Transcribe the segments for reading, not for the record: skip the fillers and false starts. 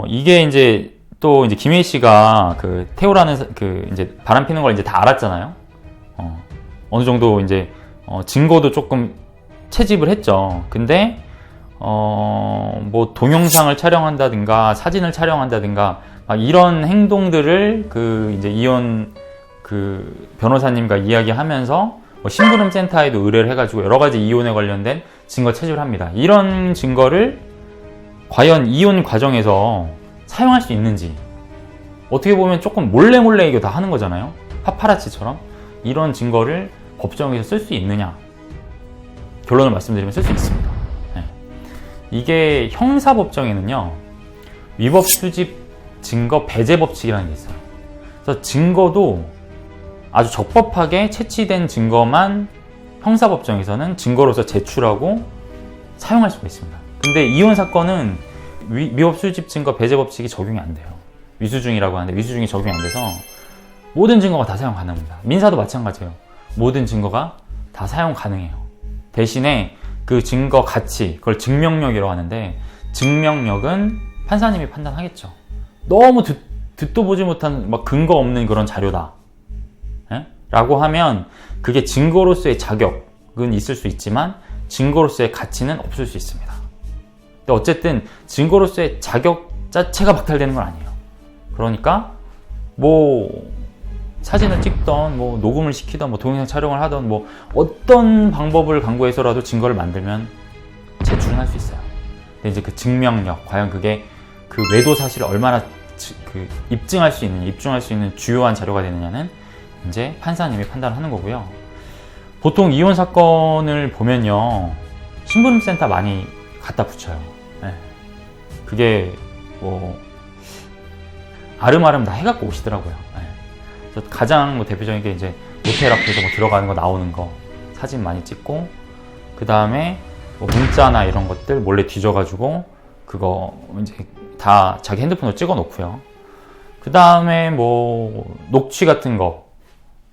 이게 이제 또 이제 김혜희 씨가 그 태호라는 그 이제 바람 피는 걸 이제 다 알았잖아요. 어느 정도 이제 증거도 조금 채집을 했죠. 근데 뭐 동영상을 촬영한다든가 사진을 촬영한다든가 막 이런 행동들을 그 이제 이혼 그 변호사님과 이야기하면서 뭐 심부름 센터에도 의뢰를 해가지고 여러 가지 이혼에 관련된 증거 채집을 합니다. 이런 증거를 과연 이혼 과정에서 사용할 수 있는지, 어떻게 보면 조금 몰래 이거 다 하는 거잖아요. 파파라치처럼. 이런 증거를 법정에서 쓸 수 있느냐, 결론을 말씀드리면 쓸 수 있습니다. 네. 이게 형사법정에는요, 위법 수집 증거 배제 법칙이라는 게 있어요. 그래서 증거도 아주 적법하게 채취된 증거만 형사법정에서는 증거로서 제출하고 사용할 수가 있습니다. 근데 이혼 사건은 위법 수집 증거 배제 법칙이 적용이 안 돼요. 위수중이라고 하는데 위수중이 적용이 안 돼서 모든 증거가 다 사용 가능합니다. 민사도 마찬가지예요. 모든 증거가 다 사용 가능해요. 대신에 그 증거 가치, 그걸 증명력이라고 하는데, 증명력은 판사님이 판단하겠죠. 너무 듣도 보지 못한 막 근거 없는 그런 자료다, 예? 라고 하면 그게 증거로서의 자격은 있을 수 있지만 증거로서의 가치는 없을 수 있습니다. 근데 어쨌든 증거로서의 자격 자체가 박탈되는 건 아니에요. 그러니까 뭐 사진을 찍던, 뭐 녹음을 시키던, 뭐 동영상 촬영을 하던, 뭐 어떤 방법을 강구해서라도 증거를 만들면 제출은 할 수 있어요. 근데 이제 그 증명력, 과연 그게 그 외도 사실을 얼마나 그 입증할 수 있는 주요한 자료가 되느냐는 이제 판사님이 판단하는 거고요. 보통 이혼 사건을 보면요, 심부름센터 많이 갖다 붙여요. 네. 그게 뭐 아름아름 다 해갖고 오시더라고요. 네. 그래서 가장 뭐 대표적인 게 이제 모텔 앞에서 뭐 들어가는 거 나오는 거 사진 많이 찍고, 그 다음에 뭐 문자나 이런 것들 몰래 뒤져가지고 그거 이제 다 자기 핸드폰으로 찍어 놓고요. 그 다음에 뭐 녹취 같은 거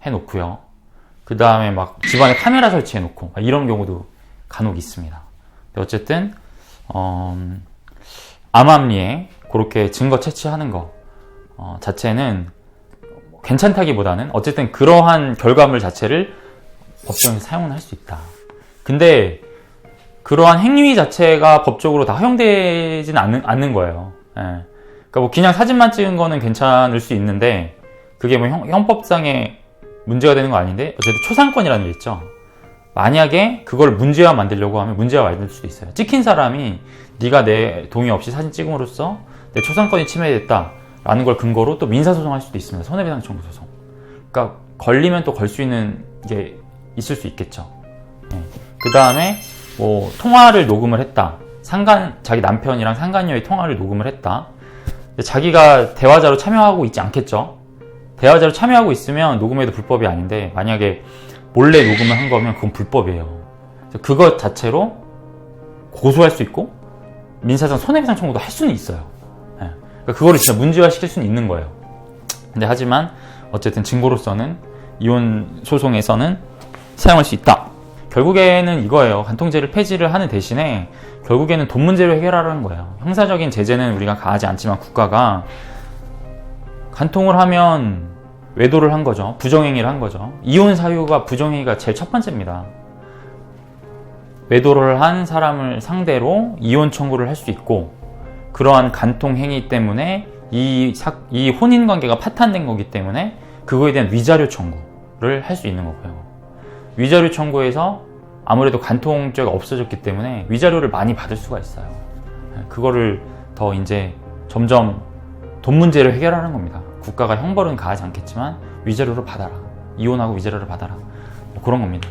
해놓고요. 그 다음에 막 집안에 카메라 설치해 놓고 이런 경우도 간혹 있습니다. 근데 어쨌든 암암리에 그렇게 증거 채취하는 거 자체는 괜찮다기보다는 어쨌든 그러한 결과물 자체를 법정에서 사용을 할 수 있다. 근데 그러한 행위 자체가 법적으로 다 허용되지는 않는 거예요. 예. 그러니까 뭐 그냥 사진만 찍은 거는 괜찮을 수 있는데, 그게 뭐 형법상의 문제가 되는 거 아닌데, 어쨌든 초상권이라는 게 있죠. 만약에 그걸 문제화 만들려고 하면 문제화 만들 수도 있어요. 찍힌 사람이 네가 내 동의 없이 사진 찍음으로써 내 초상권이 침해됐다 라는 걸 근거로 또 민사소송할 수도 있습니다. 손해배상 청구 소송. 그러니까 걸리면 또 걸 수 있는 게 있을 수 있겠죠. 예. 그 다음에 뭐 통화를 녹음을 했다. 자기 남편이랑 상간녀의 통화를 녹음을 했다. 자기가 대화자로 참여하고 있지 않겠죠. 대화자로 참여하고 있으면 녹음해도 불법이 아닌데, 만약에 몰래 녹음을 한 거면 그건 불법이에요. 그것 자체로 고소할 수 있고 민사상 손해배상 청구도 할 수는 있어요. 네. 그러니까 그거를 진짜 문제화 시킬 수는 있는 거예요. 근데 하지만 어쨌든 증거로서는 이혼 소송에서는 사용할 수 있다. 결국에는 이거예요. 간통죄를 폐지를 하는 대신에 결국에는 돈 문제를 해결하라는 거예요. 형사적인 제재는 우리가 가하지 않지만 국가가 간통을 하면 외도를 한 거죠. 부정행위를 한 거죠. 이혼 사유가 부정행위가 제일 첫 번째입니다. 외도를 한 사람을 상대로 이혼 청구를 할 수 있고, 그러한 간통 행위 때문에 이 혼인관계가 파탄된 거기 때문에 그거에 대한 위자료 청구를 할 수 있는 거고요. 위자료 청구에서 아무래도 간통죄가 없어졌기 때문에 위자료를 많이 받을 수가 있어요. 그거를 더 이제 점점 돈 문제를 해결하는 겁니다. 국가가 형벌은 가하지 않겠지만 위자료를 받아라. 이혼하고 위자료를 받아라. 뭐 그런 겁니다.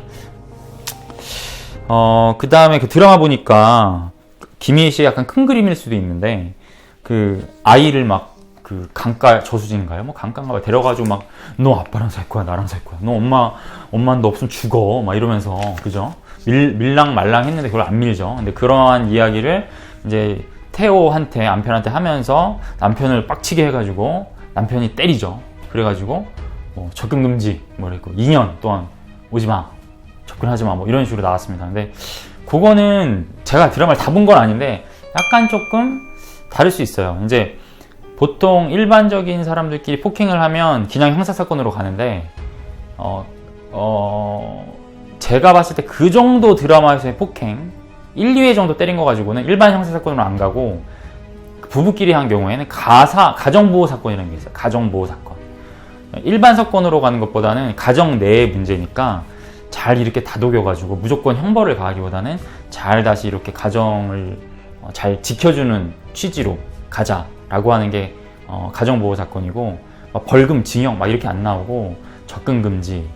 그 다음에 그 드라마 보니까 김희애 씨의 약간 큰 그림일 수도 있는데, 그 아이를 막 그 강가 저수지인가요? 뭐 강가인가 봐. 데려가지고 막 너 아빠랑 살 거야, 나랑 살 거야. 너 엄마는 너 없으면 죽어. 막 이러면서, 그죠? 밀랑 말랑 했는데 그걸 안 밀죠. 근데 그러한 이야기를 이제 태호한테, 남편한테 하면서 남편을 빡치게 해가지고 남편이 때리죠. 그래가지고 뭐 접근 금지 뭐 이랬고 2년 동안 오지 마, 접근하지 마, 뭐 이런 식으로 나왔습니다. 근데 그거는 제가 드라마를 다 본 건 아닌데 약간 조금 다를 수 있어요. 이제 보통 일반적인 사람들끼리 폭행을 하면 그냥 형사사건으로 가는데 제가 봤을 때 그 정도 드라마에서의 폭행 1, 2회 정도 때린 거 가지고는 일반 형사사건으로 안 가고 부부끼리 한 경우에는 가정보호 사건이라는 게 있어요. 가정보호 사건. 일반 사건으로 가는 것보다는 가정 내의 문제니까 잘 이렇게 다독여가지고 무조건 형벌을 가하기보다는 잘 다시 이렇게 가정을 잘 지켜주는 취지로 가자라고 하는 게 가정보호 사건이고, 막 벌금, 징역 막 이렇게 안 나오고 접근 금지,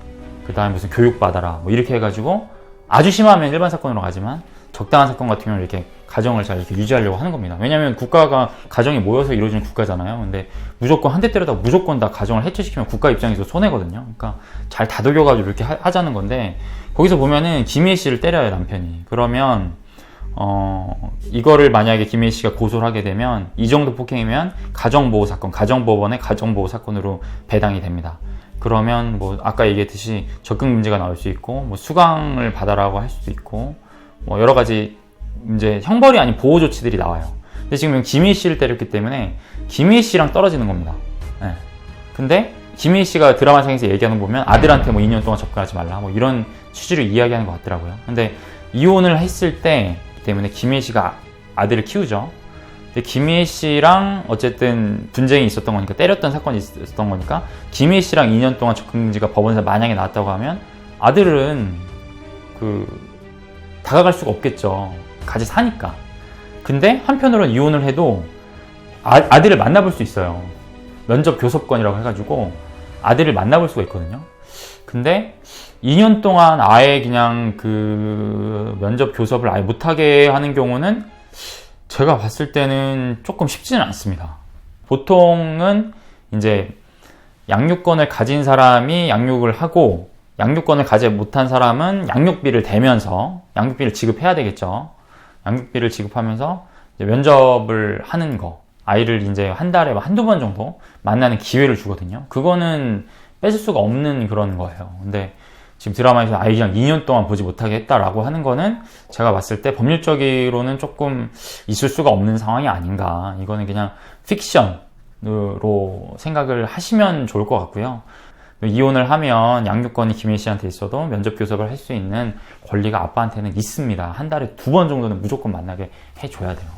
그 다음에 무슨 교육받아라 뭐 이렇게 해가지고 아주 심하면 일반 사건으로 가지만 적당한 사건 같은 경우는 이렇게 가정을 잘 이렇게 유지하려고 하는 겁니다. 왜냐하면 국가가 가정이 모여서 이루어지는 국가잖아요. 근데 무조건 한 대 때려다 무조건 다 가정을 해체시키면 국가 입장에서 손해거든요. 그러니까 잘 다독여가지고 이렇게 하자는 건데, 거기서 보면은 김희애 씨를 때려요, 남편이. 그러면 이거를 만약에 김희애 씨가 고소를 하게 되면 이 정도 폭행이면 가정보호 사건, 가정법원의 가정보호 사건으로 배당이 됩니다. 그러면 뭐 아까 얘기했듯이 접근 금지가 나올 수 있고, 뭐 수강을 받아라고 할 수도 있고, 뭐 여러 가지 이제 형벌이 아닌 보호 조치들이 나와요. 근데 지금 김희애 씨를 때렸기 때문에 김희애 씨랑 떨어지는 겁니다. 네. 근데 김희애 씨가 드라마상에서 얘기하는 거 보면 아들한테 뭐 2년 동안 접근하지 말라 뭐 이런 취지로 이야기하는 것 같더라고요. 근데 이혼을 했을 때 때문에 김희애 씨가 아들을 키우죠. 근데 김희애 씨랑 어쨌든 분쟁이 있었던 거니까, 때렸던 사건이 있었던 거니까 김희애 씨랑 2년 동안 접근 금지가 법원에서 만약에 나왔다고 하면 아들은 다가갈 수가 없겠죠. 같이 사니까. 근데 한편으로는 이혼을 해도 아들을 만나볼 수 있어요. 면접 교섭권이라고 해가지고 아들을 만나볼 수가 있거든요. 근데 2년 동안 아예 그냥 그 면접 교섭을 아예 못하게 하는 경우는 제가 봤을 때는 조금 쉽지는 않습니다. 보통은 이제 양육권을 가진 사람이 양육을 하고, 양육권을 가지 못한 사람은 양육비를 대면서 양육비를 지급해야 되겠죠. 양육비를 지급하면서 이제 면접을 하는 거, 아이를 이제 한 달에 한두 번 정도 만나는 기회를 주거든요. 그거는 뺏을 수가 없는 그런 거예요. 근데 지금 드라마에서 아이 그냥 2년 동안 보지 못하게 했다라고 하는 거는 제가 봤을 때 법률적으로는 조금 있을 수가 없는 상황이 아닌가. 이거는 그냥 픽션으로 생각을 하시면 좋을 것 같고요. 이혼을 하면 양육권이 김희애 씨한테 있어도 면접 교섭을 할 수 있는 권리가 아빠한테는 있습니다. 한 달에 2번 정도는 무조건 만나게 해줘야 돼요.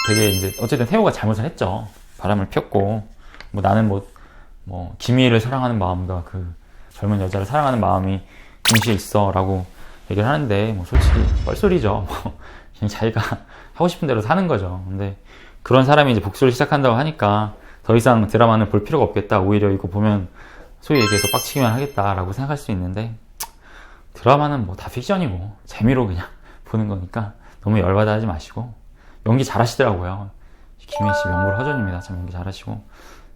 되게 이제 어쨌든 태호가 잘못을 했죠. 바람을 폈고, 뭐 나는 뭐 김희애를 사랑하는 마음과 그 젊은 여자를 사랑하는 마음이 동시에 있어라고 얘기를 하는데, 뭐 솔직히 뻘소리죠. 그냥 자기가 하고 싶은 대로 사는 거죠. 근데 그런 사람이 이제 복수를 시작한다고 하니까 더 이상 드라마는 볼 필요가 없겠다. 오히려 이거 보면 소위 얘기해서 빡치기만 하겠다라고 생각할 수 있는데, 드라마는 뭐 다 픽션이고 재미로 그냥 보는 거니까 너무 열받아 하지 마시고. 연기 잘하시더라고요. 김희애 씨 명불허전입니다. 참 연기 잘하시고.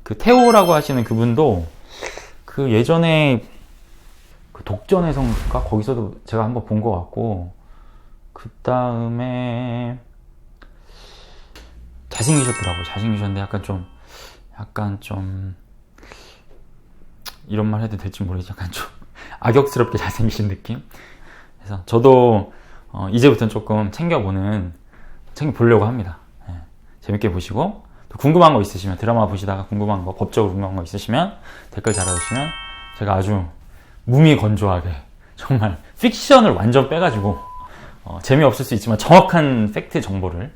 그 태호라고 하시는 그분도 그 예전에 그 독전의 성가 거기서도 제가 한번 본 것 같고, 그 다음에 잘생기셨더라고요. 잘생기셨는데 약간 좀 이런 말 해도 될지 모르겠지만 약간 좀 악역스럽게 잘생기신 느낌? 그래서 저도 이제부터는 조금 챙겨보려고 합니다. 네. 재밌게 보시고, 또 궁금한 거 있으시면, 드라마 보시다가 궁금한 거, 법적으로 궁금한 거 있으시면 댓글 달아주시면 제가 아주 무미건조하게 정말 픽션을 완전 빼가지고 재미없을 수 있지만 정확한 팩트 정보를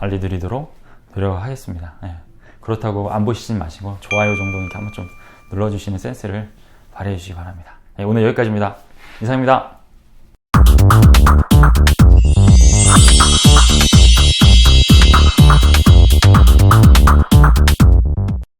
알려드리도록 노력하겠습니다. 네. 그렇다고 안 보시진 마시고 좋아요 정도는 이렇게 한번 좀 눌러주시는 센스를 발휘해 주시기 바랍니다. 네, 오늘 여기까지입니다. 이상입니다.